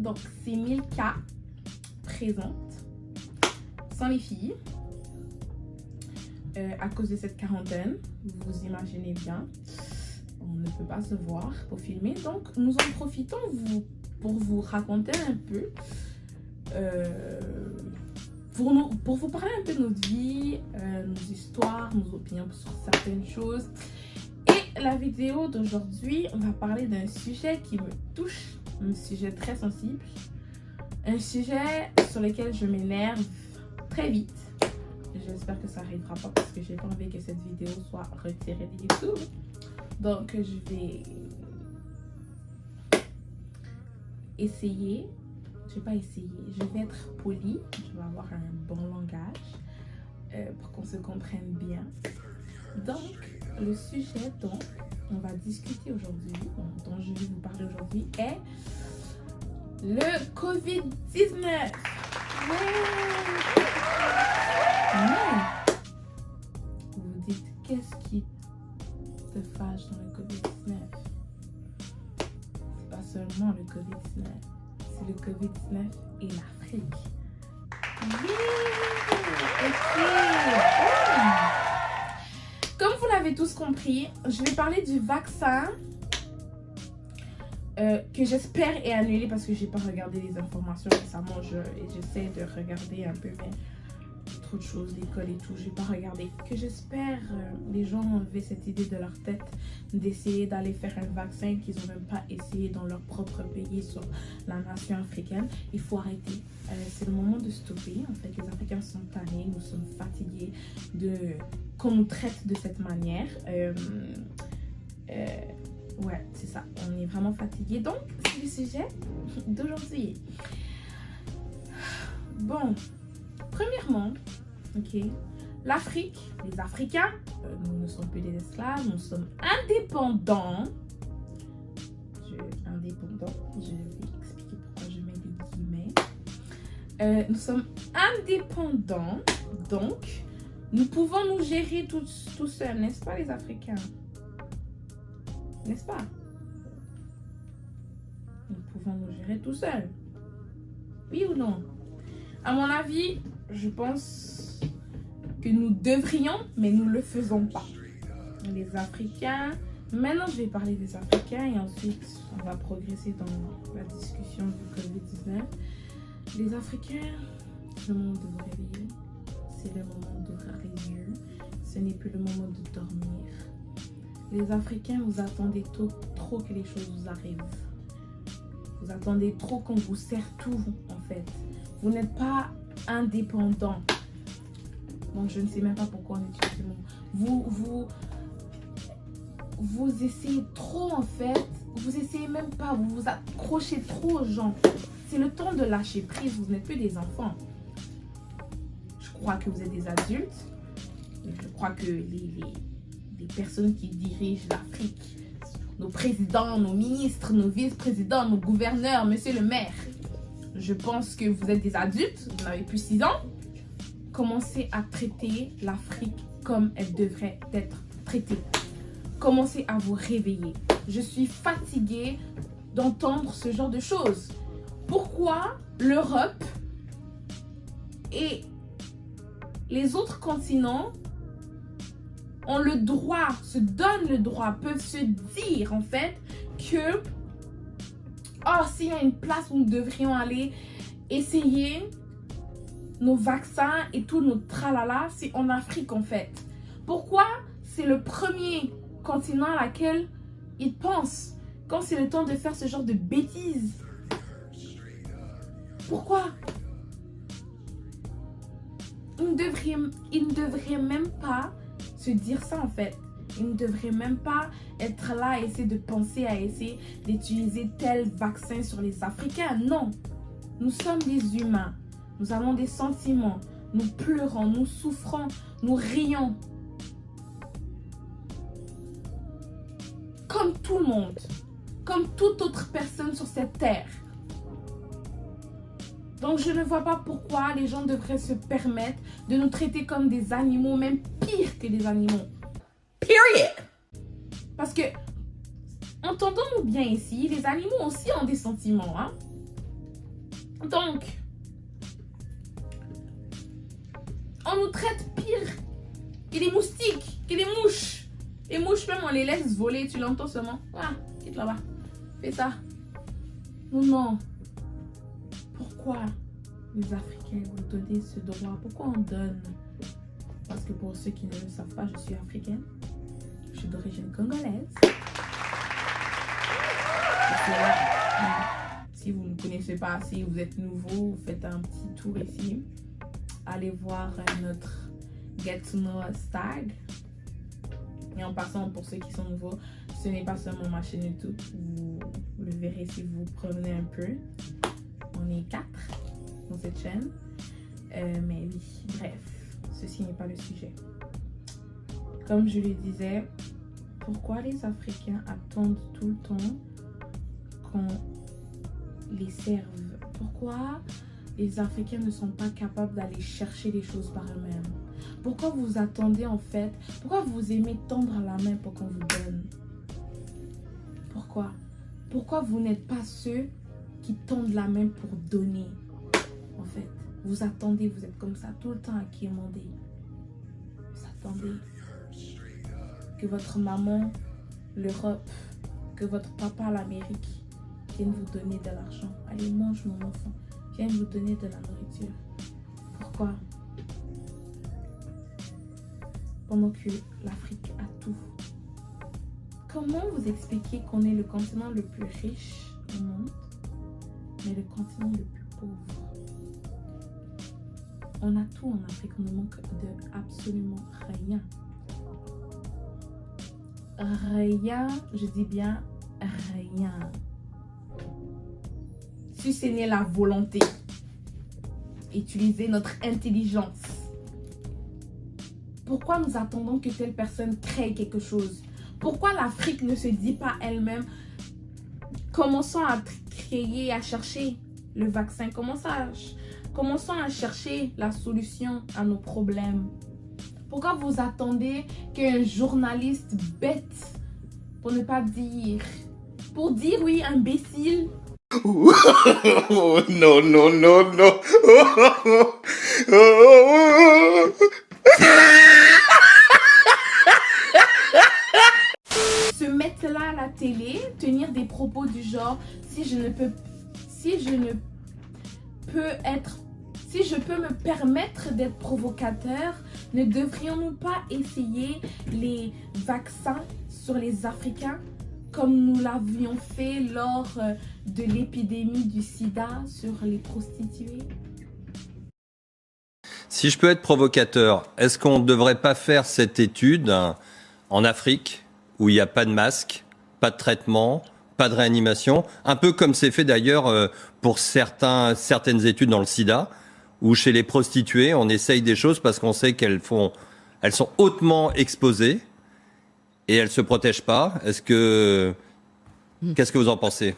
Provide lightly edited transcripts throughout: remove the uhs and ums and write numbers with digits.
Donc, c'est 1000 cas présentes, sans les filles, à cause de cette quarantaine. Vous imaginez bien, on ne peut pas se voir pour filmer. Donc, nous en profitons pour vous raconter un peu, pour vous parler un peu de notre vie, nos histoires, nos opinions sur certaines choses. Et la vidéo d'aujourd'hui, on va parler d'un sujet qui me touche, un sujet très sensible, un sujet sur lequel je m'énerve très vite. J'espère que ça n'arrivera pas parce que j'ai pas envie que cette vidéo soit retirée de YouTube. Donc je vais essayer, je vais être polie, je vais avoir un bon langage pour qu'on se comprenne bien. Donc le sujet dont on va discuter aujourd'hui, dont je vais vous parler aujourd'hui est le COVID-19. Mais vous vous dites, qu'est-ce qui te fâche dans le COVID-19? C'est pas seulement le COVID-19, c'est le COVID-19 et l'Afrique. Comme vous l'avez tous compris, je vais parler du vaccin que j'espère est annulé parce que j'ai pas regardé les informations récemment. J'essaie de regarder un peu, mais trop de choses, l'école et tout, j'ai pas regardé. Que j'espère les gens ont enlevé cette idée de leur tête d'essayer d'aller faire un vaccin qu'ils ont même pas essayé dans leur propre pays sur la nation africaine. Il faut arrêter. C'est le moment de stopper. En fait, les Africains sont tannés, nous sommes fatigués de qu'on nous traite de cette manière. Ouais, c'est ça. On est vraiment fatigués. Donc, c'est le sujet d'aujourd'hui. Bon, premièrement, ok, l'Afrique, les Africains, nous ne sommes plus des esclaves, nous sommes indépendants. Indépendants, je vais expliquer pourquoi je mets des guillemets. Nous sommes indépendants, donc nous pouvons nous gérer tout seuls, n'est-ce pas les Africains? N'est-ce pas? Nous pouvons nous gérer tout seuls. Oui ou non? À mon avis, je pense que nous devrions, mais nous ne le faisons pas. Les Africains, maintenant je vais parler des Africains et ensuite on va progresser dans la discussion du COVID-19. Les Africains, c'est le moment de vous réveiller, c'est le moment d'ouvrir les yeux, ce n'est plus le moment de dormir. Les Africains, vous attendez trop que les choses vous arrivent. Vous attendez trop qu'on vous sert tout, en fait. Vous n'êtes pas indépendant. Donc, je ne sais même pas pourquoi on utilise ce mot. Vous essayez trop, en fait. Vous essayez même pas. Vous vous accrochez trop aux gens. C'est le temps de lâcher prise. Vous n'êtes plus des enfants. Je crois que vous êtes des adultes. Je crois que les personnes qui dirigent l'Afrique, nos présidents, nos ministres, nos vice-présidents, nos gouverneurs, monsieur le maire, je pense que vous êtes des adultes, vous n'avez plus 6 ans. Commencez à traiter l'Afrique comme elle devrait être traitée. Commencez à vous réveiller. Je suis fatiguée d'entendre ce genre de choses. Pourquoi l'Europe et les autres continents ont le droit, se donnent le droit, peuvent se dire en fait que oh, s'il y a une place où nous devrions aller essayer nos vaccins et tout notre tralala, c'est en Afrique en fait. Pourquoi c'est le premier continent à laquelle ils pensent quand c'est le temps de faire ce genre de bêtises? Pourquoi? Ils ne devraient même pas se dire ça en fait. Ils ne devraient même pas être là et essayer de penser à essayer d'utiliser tel vaccin sur les Africains. Non, nous sommes des humains. Nous avons des sentiments. Nous pleurons, nous souffrons, nous rions. Comme tout le monde. Comme toute autre personne sur cette terre. Donc je ne vois pas pourquoi les gens devraient se permettre de nous traiter comme des animaux, même pire que des animaux. Period. Parce que, entendons-nous bien ici, les animaux aussi ont des sentiments. Hein? Donc, on nous traite pire que des moustiques, que des mouches. Les mouches, même, on les laisse voler. Tu l'entends seulement. Ah, quitte là-bas. Fais ça. Non, non. Pourquoi les Africains vous donnez ce droit? Pourquoi on donne? Parce que pour ceux qui ne le savent pas, je suis africaine. Je suis d'origine congolaise. Si vous ne connaissez pas, si vous êtes nouveau, vous faites un petit tour ici. Allez voir notre Get to Know Us tag. Et en passant, pour ceux qui sont nouveaux, ce n'est pas seulement ma chaîne YouTube. Vous le verrez si vous promenez un peu. On est 4 dans cette chaîne. Mais oui, bref, ceci n'est pas le sujet. Comme je le disais, pourquoi les Africains attendent tout le temps qu'on les serve? Pourquoi les Africains ne sont pas capables d'aller chercher les choses par eux-mêmes? Pourquoi vous attendez en fait? Pourquoi vous aimez tendre la main pour qu'on vous donne? Pourquoi? Pourquoi vous n'êtes pas ceux qui tendent la main pour donner? En fait, vous attendez, vous êtes comme ça tout le temps à quémander. Vous attendez que votre maman, l'Europe, que votre papa, l'Amérique, viennent vous donner de l'argent. Allez, mange mon enfant. Viens vous donner de la nourriture. Pourquoi? Pendant que l'Afrique a tout. Comment vous expliquer qu'on est le continent le plus riche au monde, mais le continent le plus pauvre? On a tout en Afrique, on ne manque de absolument rien. Rien, je dis bien rien. Si ce n'est la volonté, utiliser notre intelligence. Pourquoi nous attendons que telle personne crée quelque chose? Pourquoi l'Afrique ne se dit pas elle-même, commençons à créer, à chercher le vaccin, commençons à chercher la solution à nos problèmes? Pourquoi vous attendez qu'un journaliste bête, pour ne pas dire, pour dire oui, imbécile, Oh, non, non, non, non. se mettre là à la télé, tenir des propos du genre, si je peux me permettre d'être provocateur, ne devrions-nous pas essayer les vaccins sur les Africains comme nous l'avions fait lors de l'épidémie du sida sur les prostituées? Si je peux être provocateur, est-ce qu'on ne devrait pas faire cette étude en Afrique où il n'y a pas de masque, pas de traitement, pas de réanimation, un peu comme c'est fait d'ailleurs pour certaines études dans le sida, où chez les prostituées, on essaye des choses parce qu'on sait elles sont hautement exposées et elles ne se protègent pas. Qu'est-ce que vous en pensez?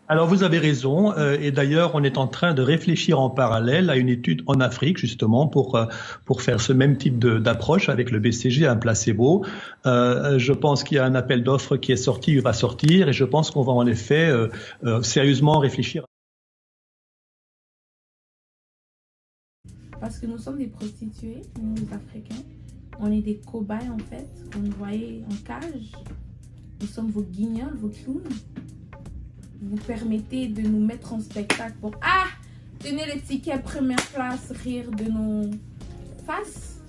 Alors vous avez raison, et d'ailleurs on est en train de réfléchir en parallèle à une étude en Afrique justement pour faire ce même type d'approche avec le BCG, un placebo. Je pense qu'il y a un appel d'offres qui est sorti, il va sortir, et je pense qu'on va en effet sérieusement réfléchir. Parce que nous sommes des prostituées, nous les Africains, on est des cobayes en fait, vous nous voyez en cage, nous sommes vos guignols, vos clowns. Vous permettez de nous mettre en spectacle pour tenez les tickets première place, rire de nos faces.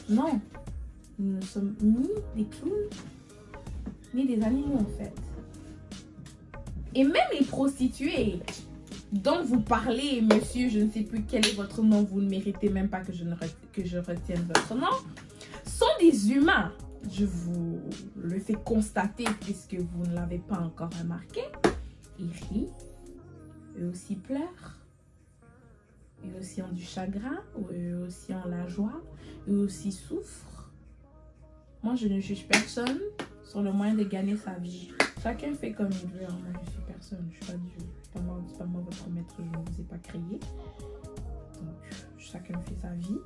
Non, nous ne sommes ni des clowns ni des animaux en fait. Et même les prostituées dont vous parlez, monsieur, je ne sais plus quel est votre nom, vous ne méritez même pas que je retienne votre nom, sont des humains. Je vous le fais constater puisque vous ne l'avez pas encore remarqué. Ils rient, eux aussi pleurent, eux aussi ont du chagrin, eux aussi ont la joie, eux aussi souffrent. Moi, je ne juge personne sur le moyen de gagner sa vie. Chacun fait comme il veut. Moi, je suis personne, je ne suis pas Dieu. C'est pas moi votre maître, je ne vous ai pas créé. Donc, chacun fait sa vie.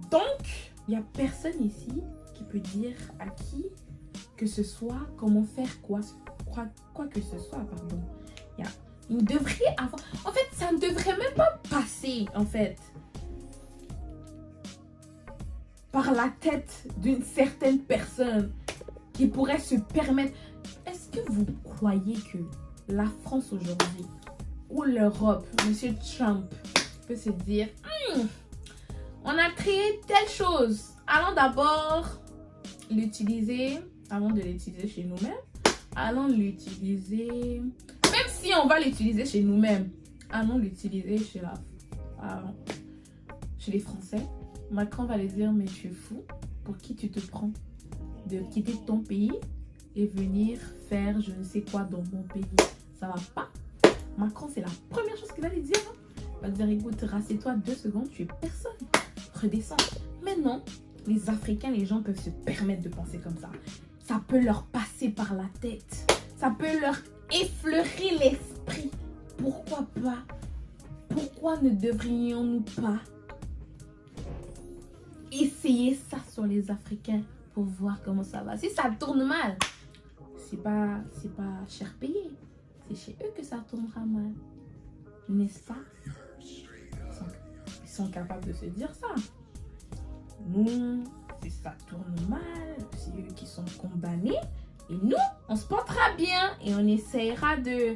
Donc, il n'y a personne ici qui peut dire à qui que ce soit, comment faire quoi que ce soit, pardon. Il devrait avoir... En fait, ça ne devrait même pas passer, en fait, par la tête d'une certaine personne qui pourrait se permettre... Est-ce que vous croyez que la France aujourd'hui ou l'Europe, M. Trump, peut se dire on a créé telle chose, allons d'abord l'utiliser avant de l'utiliser chez nous-mêmes. Allons l'utiliser, même si on va l'utiliser chez nous-mêmes, allons l'utiliser chez les Français. Macron va les dire, mais tu es fou, pour qui tu te prends de quitter ton pays et venir faire je ne sais quoi dans mon pays. Ça va pas. Macron, c'est la première chose qu'il va lui dire. Il va dire, écoute, rassieds-toi 2 secondes, tu es personne. Redescends. Mais non, les Africains, les gens peuvent se permettre de penser comme ça. Ça peut leur passer par la tête. Ça peut leur effleurer l'esprit. Pourquoi pas? Pourquoi ne devrions-nous pas essayer ça sur les Africains pour voir comment ça va? Si ça tourne mal, c'est pas cher payé. C'est chez eux que ça tournera mal. N'est-ce pas? Ils sont capables de se dire ça. Nous, si ça tourne mal, c'est eux qui sont condamnés. Et nous, on se portera bien et on essaiera de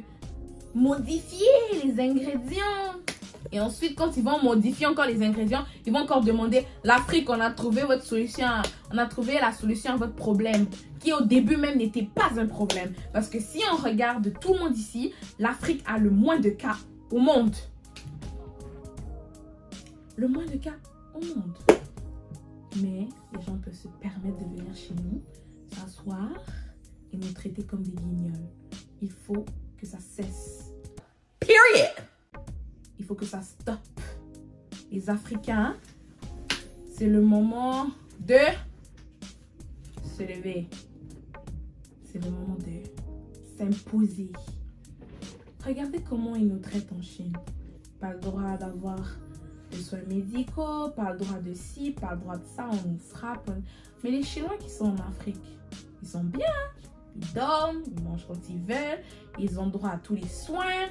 modifier les ingrédients. Et ensuite, quand ils vont modifier encore les ingrédients, ils vont encore demander l'Afrique, on a trouvé votre solution, on a trouvé la solution à votre problème, qui au début même n'était pas un problème. Parce que si on regarde tout le monde ici, l'Afrique a le moins de cas au monde. Le moins de cas au monde. Mais les gens peuvent se permettre de venir chez nous, s'asseoir et nous traiter comme des guignols. Il faut que ça cesse. Period. Il faut que ça stoppe. Les Africains, c'est le moment de se lever. C'est le moment de s'imposer. Regardez comment ils nous traitent en Chine. Pas le droit d'avoir des soins médicaux, pas le droit de ci, pas le droit de ça, on nous frappe. Mais les Chinois qui sont en Afrique, ils sont bien. Ils dorment, ils mangent quand ils veulent, ils ont droit à tous les soins.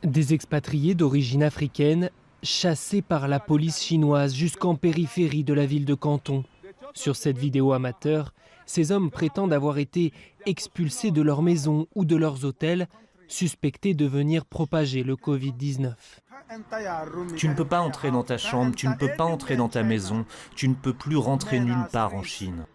Des expatriés d'origine africaine chassés par la police chinoise jusqu'en périphérie de la ville de Canton. Sur cette vidéo amateur, ces hommes prétendent avoir été expulsés de leur maison ou de leurs hôtels, suspectés de venir propager le Covid-19. Tu ne peux pas entrer dans ta chambre, tu ne peux pas entrer dans ta maison, tu ne peux plus rentrer nulle part en Chine.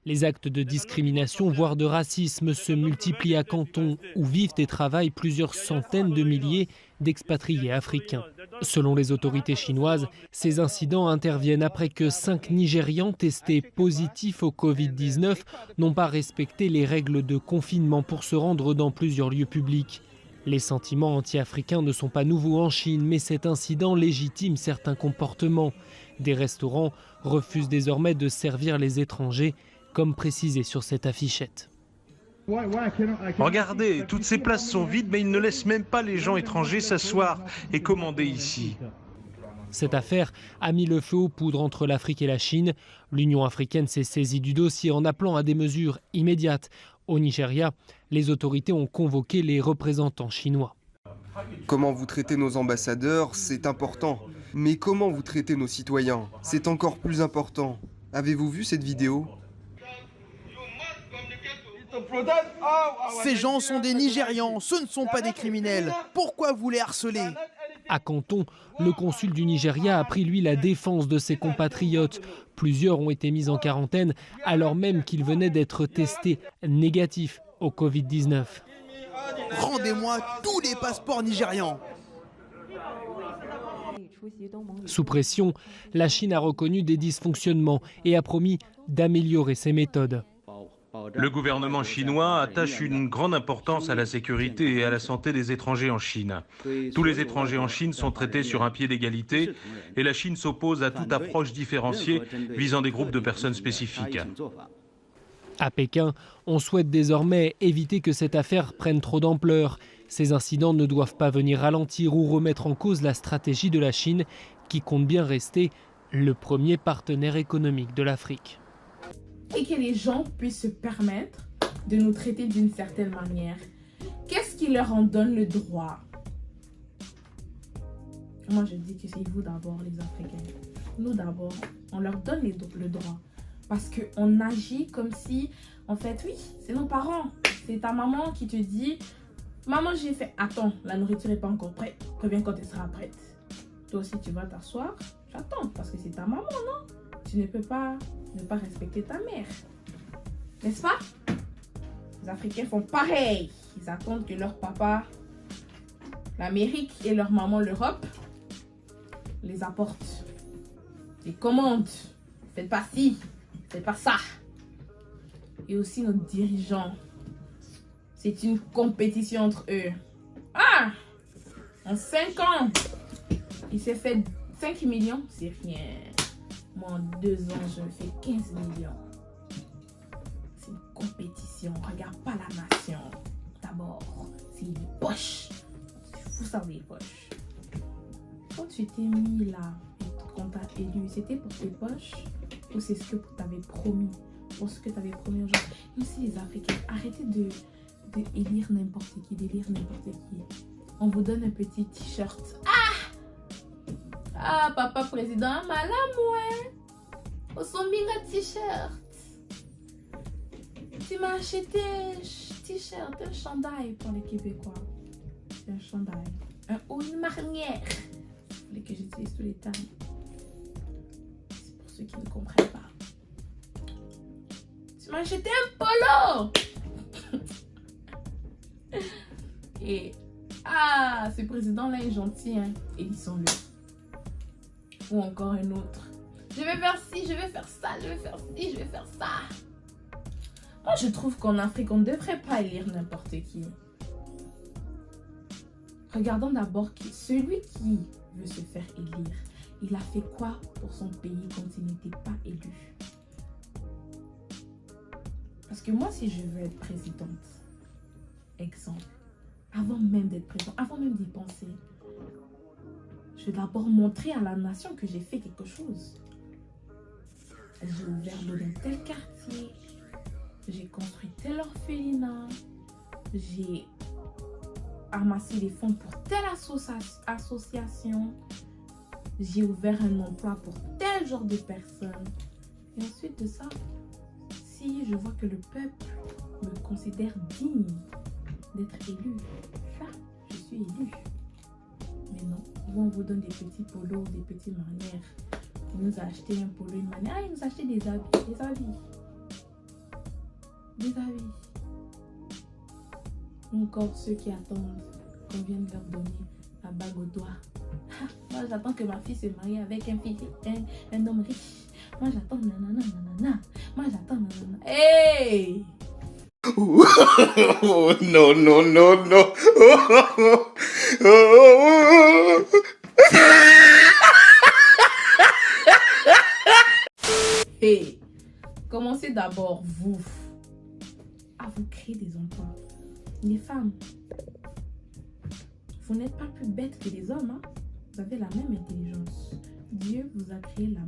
Les actes de discrimination, voire de racisme, se multiplient à Canton, où vivent et travaillent plusieurs centaines de milliers d'expatriés africains. Selon les autorités chinoises, ces incidents interviennent après que 5 Nigérians testés positifs au Covid-19 n'ont pas respecté les règles de confinement pour se rendre dans plusieurs lieux publics. Les sentiments anti-africains ne sont pas nouveaux en Chine, mais cet incident légitime certains comportements. Des restaurants refusent désormais de servir les étrangers, comme précisé sur cette affichette. Regardez, toutes ces places sont vides, mais ils ne laissent même pas les gens étrangers s'asseoir et commander ici. Cette affaire a mis le feu aux poudres entre l'Afrique et la Chine. L'Union africaine s'est saisie du dossier en appelant à des mesures immédiates. Au Nigeria, les autorités ont convoqué les représentants chinois. Comment vous traitez nos ambassadeurs, c'est important. Mais comment vous traitez nos citoyens, c'est encore plus important. Avez-vous vu cette vidéo ? Ces gens sont des Nigérians, ce ne sont pas des criminels. Pourquoi vous les harcelez ? À Canton, le consul du Nigeria a pris, lui, la défense de ses compatriotes. Plusieurs ont été mis en quarantaine alors même qu'ils venaient d'être testés négatifs au Covid-19. Rendez-moi tous les passeports nigérians. Sous pression, la Chine a reconnu des dysfonctionnements et a promis d'améliorer ses méthodes. Le gouvernement chinois attache une grande importance à la sécurité et à la santé des étrangers en Chine. Tous les étrangers en Chine sont traités sur un pied d'égalité et la Chine s'oppose à toute approche différenciée visant des groupes de personnes spécifiques. À Pékin, on souhaite désormais éviter que cette affaire prenne trop d'ampleur. Ces incidents ne doivent pas venir ralentir ou remettre en cause la stratégie de la Chine, qui compte bien rester le premier partenaire économique de l'Afrique. Et que les gens puissent se permettre de nous traiter d'une certaine manière. Qu'est-ce qui leur en donne le droit. Moi, je dis que c'est vous d'abord, les Africains. Nous d'abord, on leur donne le droit. Parce qu'on agit comme si, en fait, oui, c'est nos parents. C'est ta maman qui te dit, maman, j'ai fait, attends, la nourriture n'est pas encore prête. Reviens quand elle sera prête. Toi aussi, tu vas t'asseoir. J'attends, parce que c'est ta maman, non? Tu ne peux pas ne pas respecter ta mère. N'est-ce pas? Les Africains font pareil. Ils attendent que leur papa, l'Amérique et leur maman, l'Europe, les apportent. Les commandent. Faites pas ci, faites pas ça. Et aussi nos dirigeants. C'est une compétition entre eux. Ah! En 5 ans, il s'est fait 5 millions. C'est rien. Moi, en 2 ans, je fais 15 millions. C'est une compétition. On regarde pas la nation. D'abord, c'est les poches. Vous savez les poches. Quand tu t'es mis là, quand t'as élu, c'était pour tes poches ou c'est ce que tu avais promis? Pour ce que tu avais promis aux gens. Nous aussi, les Africains, arrêtez de élire n'importe qui, d'élire n'importe qui. On vous donne un petit t-shirt. Ah, papa président, madame, ouais. Au sombinga t-shirt. Tu m'as acheté un t-shirt, un chandail pour les Québécois. C'est un chandail. Un haut, une marnière. Vous voulez que j'utilise tous les termes. C'est pour ceux qui ne comprennent pas. Tu m'as acheté un polo. Et ce président-là est gentil, hein. Élissons-le. Ou encore un autre. Je vais faire ci, je vais faire ça, je vais faire ci, je vais faire ça. Moi, je trouve qu'en Afrique, on ne devrait pas élire n'importe qui. Regardons d'abord celui qui veut se faire élire. Il a fait quoi pour son pays quand il n'était pas élu? Parce que moi, si je veux être présidente, exemple, avant même d'être présidente, avant même d'y penser, je vais d'abord montrer à la nation que j'ai fait quelque chose. J'ai ouvert l'eau dans tel quartier, j'ai construit tel orphelinat, j'ai amassé des fonds pour telle association, j'ai ouvert un emploi pour tel genre de personnes. Et ensuite de ça, si je vois que le peuple me considère digne d'être élu, là, je suis élu. Mais non, on vous donne des petits polos, des petites manières. Il nous a acheté un polo, une manière. Il nous a acheté des habits, des habits. Des habits. Encore ceux qui attendent qu'on vienne leur donner la bague au doigt. Moi, j'attends que ma fille se marie avec un homme riche. Moi, j'attends nanana, nanana. Moi, j'attends nanana. Hey! Oh, no, no, no, no. Hey! Commencez d'abord, vous, à vous créer des emplois. Les femmes, vous n'êtes pas plus bêtes que les hommes, hein? Vous avez la même intelligence. Dieu vous a créé avec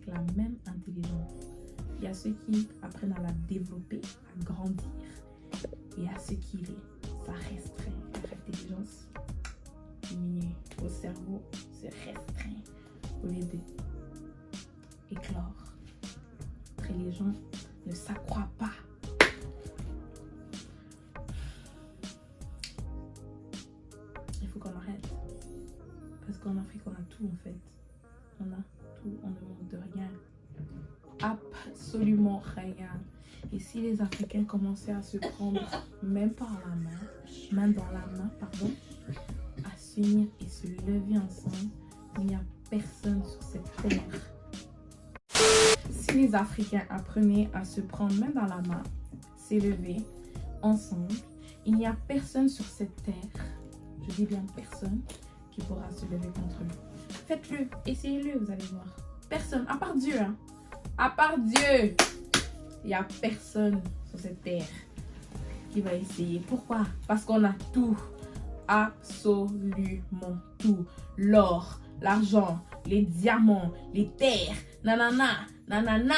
la même intelligence. Il y a ceux qui apprennent à la développer, à grandir. Et à ceux qui ça restreint. Leur intelligence diminue. Vos cerveaux se restreint au lieu d'éclore. Après, les gens ne s'accroient pas. Il faut qu'on arrête. Parce qu'en Afrique, on a tout en fait. On a tout, on ne manque de rien. Absolument rien. Et si les Africains commençaient à se prendre même par la main dans la main, pardon, à s'unir et se lever ensemble, il n'y a personne sur cette terre. Si les Africains apprenaient à se prendre main dans la main, s'élever ensemble, il n'y a personne sur cette terre, je dis bien personne, qui pourra se lever contre eux. Faites-le, essayez-le, vous allez voir. Personne, à part Dieu, hein. À part Dieu, il n'y a personne sur cette terre qui va essayer. Pourquoi? Parce qu'on a tout. Absolument tout. L'or, l'argent, les diamants, les terres, nanana, nanana.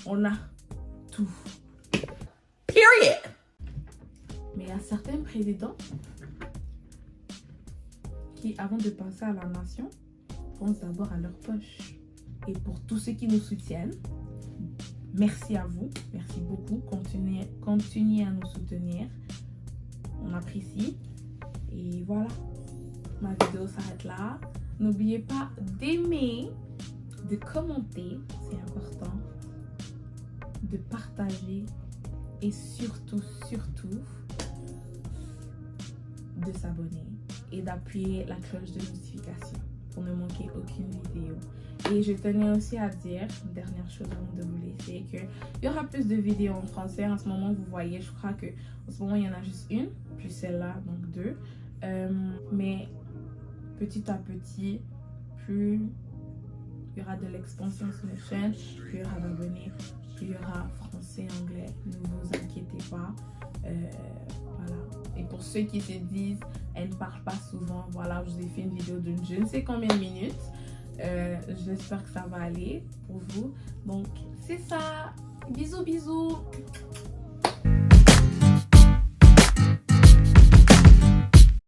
On a tout. Period. Mais il y a certains présidents qui, avant de penser à la nation, pensent d'abord à leur poche. Et pour tous ceux qui nous soutiennent, merci à vous, merci beaucoup. Continuez à nous soutenir. On apprécie. Et voilà, ma vidéo s'arrête là. N'oubliez pas d'aimer, de commenter, c'est important, de partager et surtout, de s'abonner et d'appuyer la cloche de notification pour ne manquer aucune vidéo. Et je tenais aussi à dire, une dernière chose avant de vous laisser, qu'il y aura plus de vidéos en français. En ce moment, vous voyez, je crois que en ce moment, il y en a juste une, plus celle-là, donc 2. Mais petit à petit, plus il y aura de l'expansion sur la chaîne, plus il y aura d'abonnés, plus il y aura français, anglais, ne vous inquiétez pas. Voilà. Et pour ceux qui se disent, elle ne parle pas souvent, voilà, je vous ai fait une vidéo d'une je ne sais combien de minutes. J'espère que ça va aller pour vous. Donc, c'est ça. Bisous, bisous.